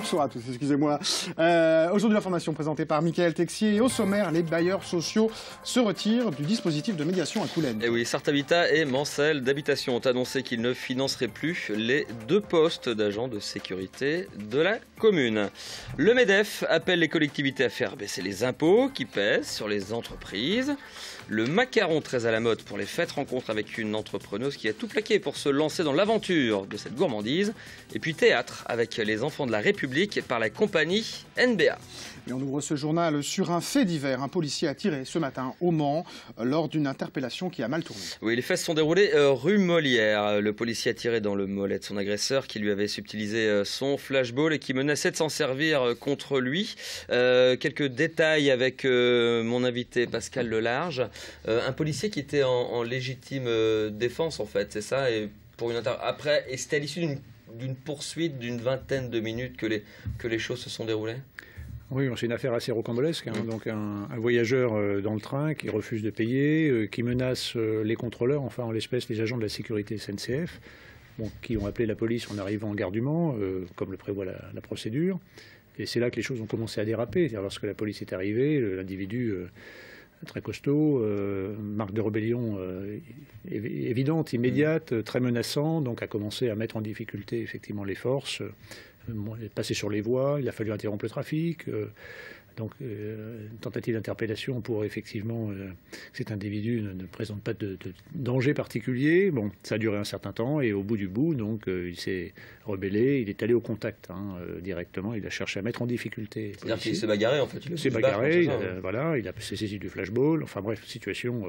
bonsoir à tous, excusez-moi. Aujourd'hui, l'information présentée par Mickaël Texier. Et au sommaire, les bailleurs sociaux se retirent du dispositif de médiation à Coulennes. Et oui, Sarthe Habitat et Mancel d'Habitation ont annoncé qu'ils ne financeraient plus les 2 postes d'agents de sécurité de la commune. Le MEDEF appelle les collectivités à faire baisser les impôts qui pèsent sur les entreprises. Le macaron très à la mode pour les fêtes, rencontre avec une entrepreneuse qui a tout plaqué pour se lancer dans l'aventure de cette gourmandise. Et puis théâtre avec les enfants de la République par la compagnie NBA. Et on ouvre ce journal sur un fait divers. Un policier a tiré ce matin au Mans lors d'une interpellation qui a mal tourné. Oui, les faits se sont déroulés rue Molière. Le policier a tiré dans le mollet de son agresseur qui lui avait subtilisé son flashball et qui menaçait de s'en servir contre lui. Quelques détails avec mon invité Pascal Lelarge. Un policier qui était en légitime défense en fait, c'est ça, et pour une après, et c'était à l'issue d'une poursuite d'une vingtaine de minutes que les choses se sont déroulées. Oui, c'est une affaire assez rocambolesque. Donc un voyageur dans le train qui refuse de payer, qui menace les contrôleurs, enfin en l'espèce les agents de la sécurité SNCF, qui ont appelé la police en arrivant en gare du Mans, comme le prévoit la procédure. Et c'est là que les choses ont commencé à déraper. Lorsque la police est arrivée, l'individu très costaud, marque de rébellion évidente, immédiate, très menaçant, donc a commencé à mettre en difficulté effectivement les forces. Il est passé sur les voies, il a fallu interrompre le trafic. Donc, une tentative d'interpellation pour effectivement cet individu ne présente pas de danger particulier. Bon, ça a duré un certain temps et au bout du bout, donc, il s'est rebellé, il est allé au contact directement, il a cherché à mettre en difficulté. C'est-à-dire qu'il s'est bagarré en fait. Il s'est bagarré, voilà, il a saisi du flashball. Enfin bref, situation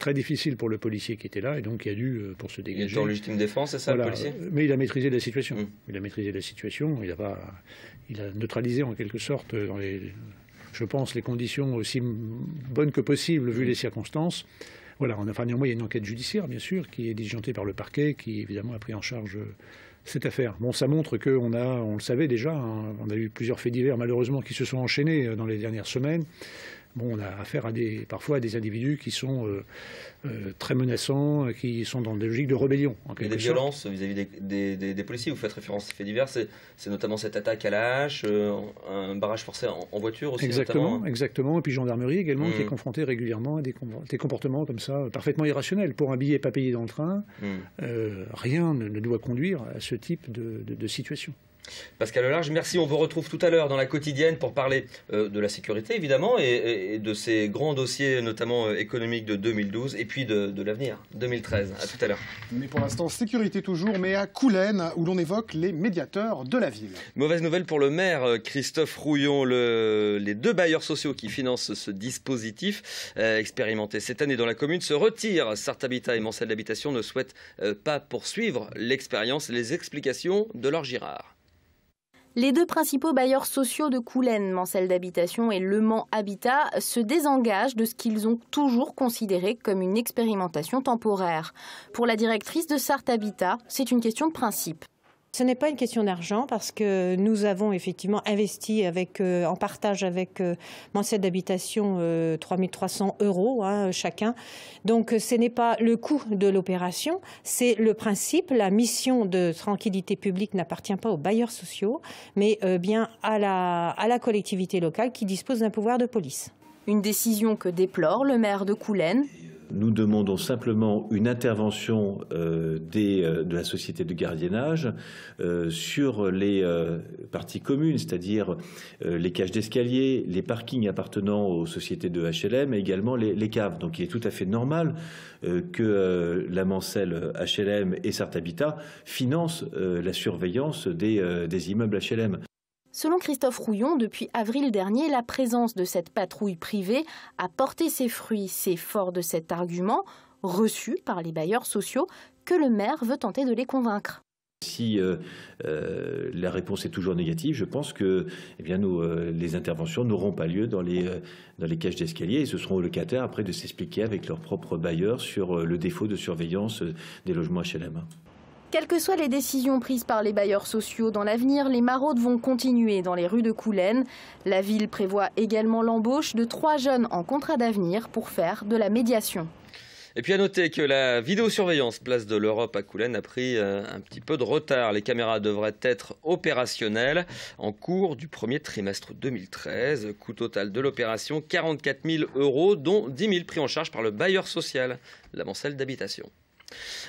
très difficile pour le policier qui était là et donc qui a dû, pour se dégager. Il est en légitime défense, c'est ça, voilà, le policier. Mais il a maîtrisé la situation. Il a maîtrisé la situation. Il a neutralisé en quelque sorte dans je pense, les conditions aussi bonnes que possible vu les circonstances. Voilà, néanmoins, il y a une enquête judiciaire, bien sûr, qui est diligentée par le parquet, qui évidemment a pris en charge cette affaire. Bon, ça montre qu'on le savait déjà, on a eu plusieurs faits divers, malheureusement, qui se sont enchaînés dans les dernières semaines. Bon, on a affaire parfois à des individus qui sont très menaçants, qui sont dans des logiques de rébellion. Et des violences vis-à-vis des policiers, vous faites référence à ces faits divers, c'est notamment cette attaque à la hache, un barrage forcé en voiture aussi. Exactement, et puis gendarmerie également, qui est confrontée régulièrement à des comportements comme ça, parfaitement irrationnels. Pour un billet pas payé dans le train, rien ne doit conduire à ce type de situation. Pascal Lelarge, merci. On vous retrouve tout à l'heure dans la quotidienne pour parler de la sécurité, évidemment, et de ces grands dossiers, notamment économiques de 2012, et puis de l'avenir, 2013. À tout à l'heure. Mais pour l'instant, sécurité toujours, mais à Coulennes, où l'on évoque les médiateurs de la ville. Mauvaise nouvelle pour le maire Christophe Rouillon. Les 2 bailleurs sociaux qui financent ce dispositif expérimenté cette année dans la commune se retirent. Sarthe Habitat et Mancel d'Habitation ne souhaitent pas poursuivre l'expérience. Les explications de Laure Girard. Les 2 principaux bailleurs sociaux de Coulennes, Mancel d'Habitation et Le Mans Habitat, se désengagent de ce qu'ils ont toujours considéré comme une expérimentation temporaire. Pour la directrice de Sarthe Habitat, c'est une question de principe. Ce n'est pas une question d'argent parce que nous avons effectivement investi en partage avec Mancel d'Habitation 3 300 € chacun. Donc ce n'est pas le coût de l'opération, c'est le principe. La mission de tranquillité publique n'appartient pas aux bailleurs sociaux, mais bien à la collectivité locale qui dispose d'un pouvoir de police. Une décision que déplore le maire de Coulennes. Nous demandons simplement une intervention de la société de gardiennage sur les parties communes, c'est-à-dire les cages d'escalier, les parkings appartenant aux sociétés de HLM et également les caves. Donc il est tout à fait normal que la Mancel HLM et Sarthe Habitat financent la surveillance des immeubles HLM. Selon Christophe Rouillon, depuis avril dernier, la présence de cette patrouille privée a porté ses fruits. C'est fort de cet argument, reçu par les bailleurs sociaux, que le maire veut tenter de les convaincre. Si la réponse est toujours négative, je pense que les interventions n'auront pas lieu dans les cages d'escalier et ce seront aux locataires après de s'expliquer avec leurs propres bailleurs sur le défaut de surveillance des logements HLM. Quelles que soient les décisions prises par les bailleurs sociaux dans l'avenir, les maraudes vont continuer dans les rues de Coulennes. La ville prévoit également l'embauche de 3 jeunes en contrat d'avenir pour faire de la médiation. Et puis à noter que la vidéosurveillance place de l'Europe à Coulennes a pris un petit peu de retard. Les caméras devraient être opérationnelles en cours du premier trimestre 2013. Coût total de l'opération, 44 000 €, dont 10 000 pris en charge par le bailleur social, la Mancel d'habitation.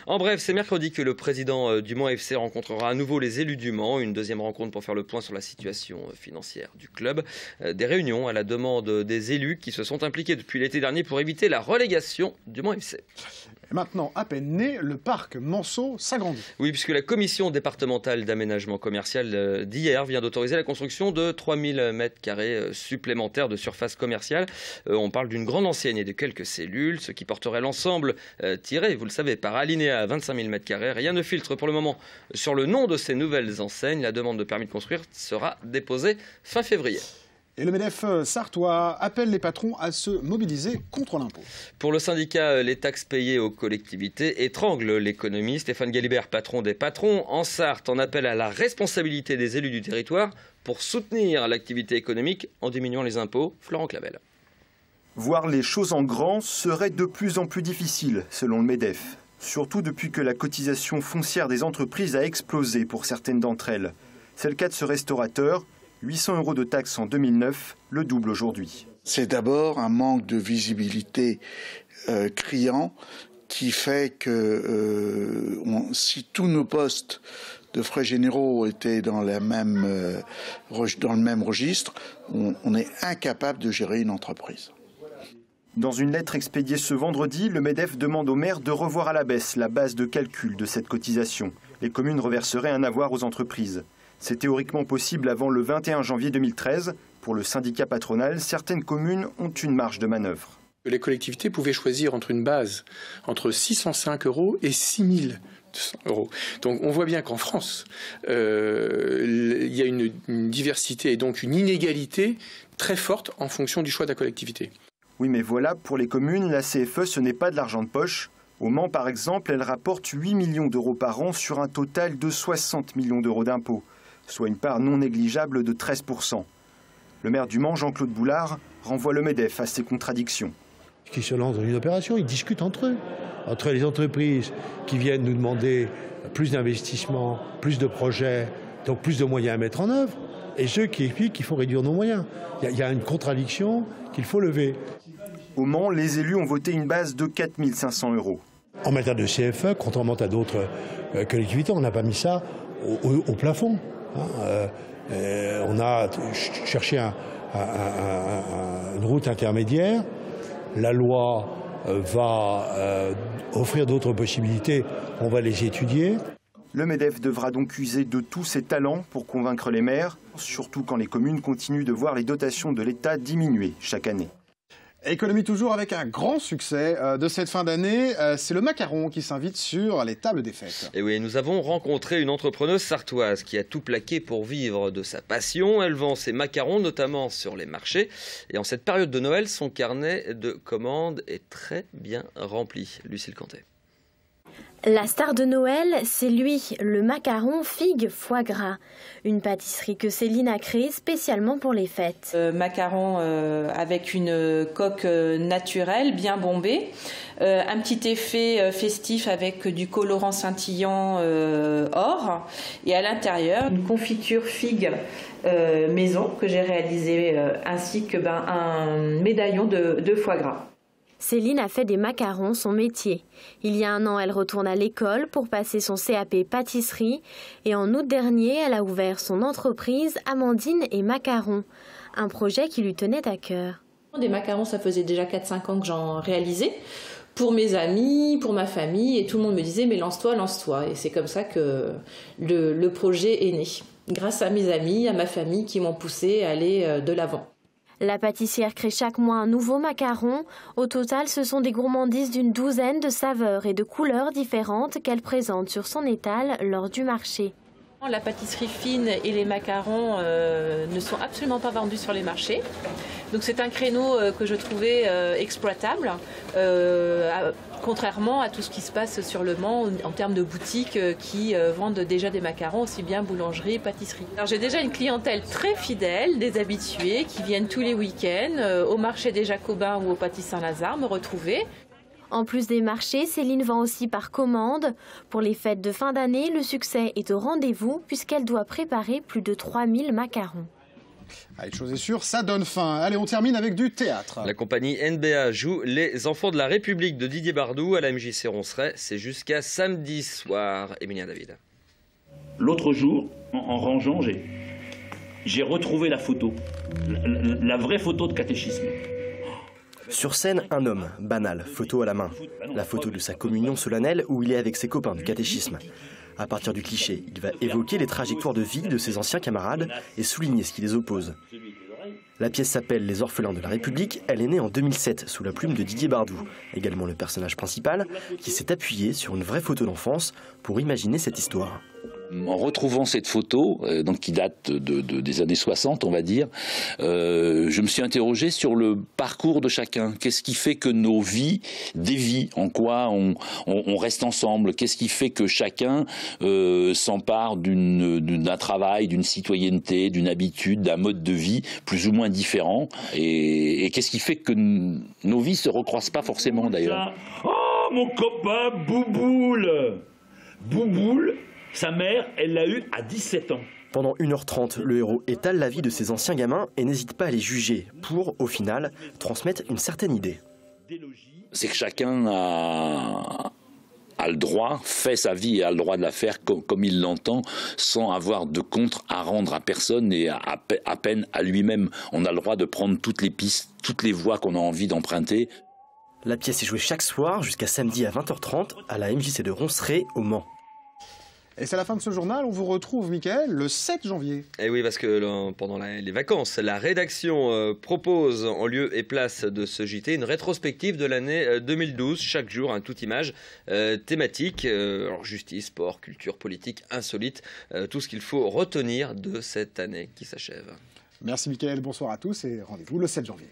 En bref, c'est mercredi que le président du Mans FC rencontrera à nouveau les élus du Mans. Une deuxième rencontre pour faire le point sur la situation financière du club. Des réunions à la demande des élus qui se sont impliqués depuis l'été dernier pour éviter la relégation du Mans FC. Et maintenant, à peine né, le parc Manceau s'agrandit. Oui, puisque la commission départementale d'aménagement commercial d'hier vient d'autoriser la construction de 3000 m² supplémentaires de surface commerciale. On parle d'une grande enseigne et de quelques cellules, ce qui porterait l'ensemble tiré, vous le savez, par alinéa à 25 000 m². Rien ne filtre pour le moment sur le nom de ces nouvelles enseignes. La demande de permis de construire sera déposée fin février. Et le MEDEF sartois appelle les patrons à se mobiliser contre l'impôt. Pour le syndicat, les taxes payées aux collectivités étranglent l'économie. Stéphane Galibert, patron des patrons en Sarthe, en appelle à la responsabilité des élus du territoire pour soutenir l'activité économique en diminuant les impôts. Florent Clavel. Voir les choses en grand serait de plus en plus difficile, selon le MEDEF. Surtout depuis que la cotisation foncière des entreprises a explosé pour certaines d'entre elles. C'est le cas de ce restaurateur. 800 € de taxes en 2009, le double aujourd'hui. C'est d'abord un manque de visibilité criant qui fait que si tous nos postes de frais généraux étaient dans le même registre, on est incapable de gérer une entreprise. Dans une lettre expédiée ce vendredi, le MEDEF demande aux maires de revoir à la baisse la base de calcul de cette cotisation. Les communes reverseraient un avoir aux entreprises. C'est théoriquement possible avant le 21 janvier 2013. Pour le syndicat patronal, certaines communes ont une marge de manœuvre. Les collectivités pouvaient choisir entre une base entre 605 € et 6 200 €. Donc on voit bien qu'en France, il y a une diversité et donc une inégalité très forte en fonction du choix de la collectivité. Oui, mais voilà, pour les communes, la CFE, ce n'est pas de l'argent de poche. Au Mans, par exemple, elle rapporte 8 millions € par an sur un total de 60 millions € d'impôts, soit une part non négligeable de 13%. Le maire du Mans, Jean-Claude Boulard, renvoie le MEDEF à ces contradictions. Qui se lancent dans une opération, ils discutent entre eux, entre les entreprises qui viennent nous demander plus d'investissements, plus de projets, donc plus de moyens à mettre en œuvre, et ceux qui expliquent qu'il faut réduire nos moyens. Il y a une contradiction qu'il faut lever. Au Mans, les élus ont voté une base de 4 500 €. En matière de CFE, contrairement à d'autres collectivités, on n'a pas mis ça au plafond. On a cherché une route intermédiaire. La loi va offrir d'autres possibilités. On va les étudier. Le MEDEF devra donc user de tous ses talents pour convaincre les maires, surtout quand les communes continuent de voir les dotations de l'État diminuer chaque année. Économie toujours avec un grand succès de cette fin d'année, c'est le macaron qui s'invite sur les tables des fêtes. Et oui, nous avons rencontré une entrepreneuse sartoise qui a tout plaqué pour vivre de sa passion. Elle vend ses macarons notamment sur les marchés. Et en cette période de Noël, son carnet de commandes est très bien rempli. Lucille Cantet. La star de Noël, c'est lui, le macaron figue foie gras. Une pâtisserie que Céline a créée spécialement pour les fêtes. Macaron avec une coque naturelle, bien bombée. Un petit effet festif avec du colorant scintillant or. Et à l'intérieur, une confiture figue maison que j'ai réalisée, ainsi que un médaillon de foie gras. Céline a fait des macarons son métier. Il y a un an, elle retourne à l'école pour passer son CAP pâtisserie. Et en août dernier, elle a ouvert son entreprise Amandine et Macarons, un projet qui lui tenait à cœur. Des macarons, ça faisait déjà 4-5 ans que j'en réalisais. Pour mes amis, pour ma famille, et tout le monde me disait « mais lance-toi, lance-toi ». Et c'est comme ça que le projet est né. Grâce à mes amis, à ma famille qui m'ont poussé à aller de l'avant. La pâtissière crée chaque mois un nouveau macaron. Au total, ce sont des gourmandises d'une douzaine de saveurs et de couleurs différentes qu'elle présente sur son étal lors du marché. La pâtisserie fine et les macarons ne sont absolument pas vendus sur les marchés. Donc c'est un créneau que je trouvais exploitable, contrairement à tout ce qui se passe sur le Mans en termes de boutiques qui vendent déjà des macarons, aussi bien boulangerie, pâtisserie. Alors j'ai déjà une clientèle très fidèle, des habitués qui viennent tous les week-ends au marché des Jacobins ou au Pâtis Saint-Lazare me retrouver. En plus des marchés, Céline vend aussi par commande. Pour les fêtes de fin d'année, le succès est au rendez-vous puisqu'elle doit préparer plus de 3000 macarons. Allez, chose est sûre, ça donne faim. Allez, on termine avec du théâtre. La compagnie NBA joue Les Enfants de la République de Didier Bardou à la MJC Ronceret. C'est jusqu'à samedi soir. Emilien David. L'autre jour, en rangeant, j'ai retrouvé la photo, la vraie photo de catéchisme. Sur scène, un homme, banal, photo à la main. La photo de sa communion solennelle où il est avec ses copains du catéchisme. À partir du cliché, il va évoquer les trajectoires de vie de ses anciens camarades et souligner ce qui les oppose. La pièce s'appelle Les Orphelins de la République. Elle est née en 2007 sous la plume de Didier Bardou, également le personnage principal, qui s'est appuyé sur une vraie photo d'enfance pour imaginer cette histoire. En retrouvant cette photo, donc qui date des années 60, on va dire, je me suis interrogé sur le parcours de chacun. Qu'est-ce qui fait que nos vies dévient? En quoi on reste ensemble? Qu'est-ce qui fait que chacun s'empare d'un travail, d'une citoyenneté, d'une habitude, d'un mode de vie plus ou moins différent? Et qu'est-ce qui fait que nos vies se recroisent pas forcément d'ailleurs? Oh, mon copain Bouboule! Bouboule, sa mère, elle l'a eu à 17 ans. Pendant 1h30, le héros étale la vie de ses anciens gamins et n'hésite pas à les juger pour, au final, transmettre une certaine idée. C'est que chacun a le droit, fait sa vie et a le droit de la faire comme il l'entend, sans avoir de contre à rendre à personne et à peine à lui-même. On a le droit de prendre toutes les pistes, toutes les voies qu'on a envie d'emprunter. La pièce est jouée chaque soir jusqu'à samedi à 20h30 à la MJC de Ronceret au Mans. Et c'est la fin de ce journal. On vous retrouve, Mickaël, le 7 janvier. Et oui, parce que pendant les vacances, la rédaction propose en lieu et place de ce JT une rétrospective de l'année 2012. Chaque jour, un tout image thématique. Alors, justice, sport, culture, politique, insolite. Tout ce qu'il faut retenir de cette année qui s'achève. Merci, Mickaël. Bonsoir à tous et rendez-vous le 7 janvier.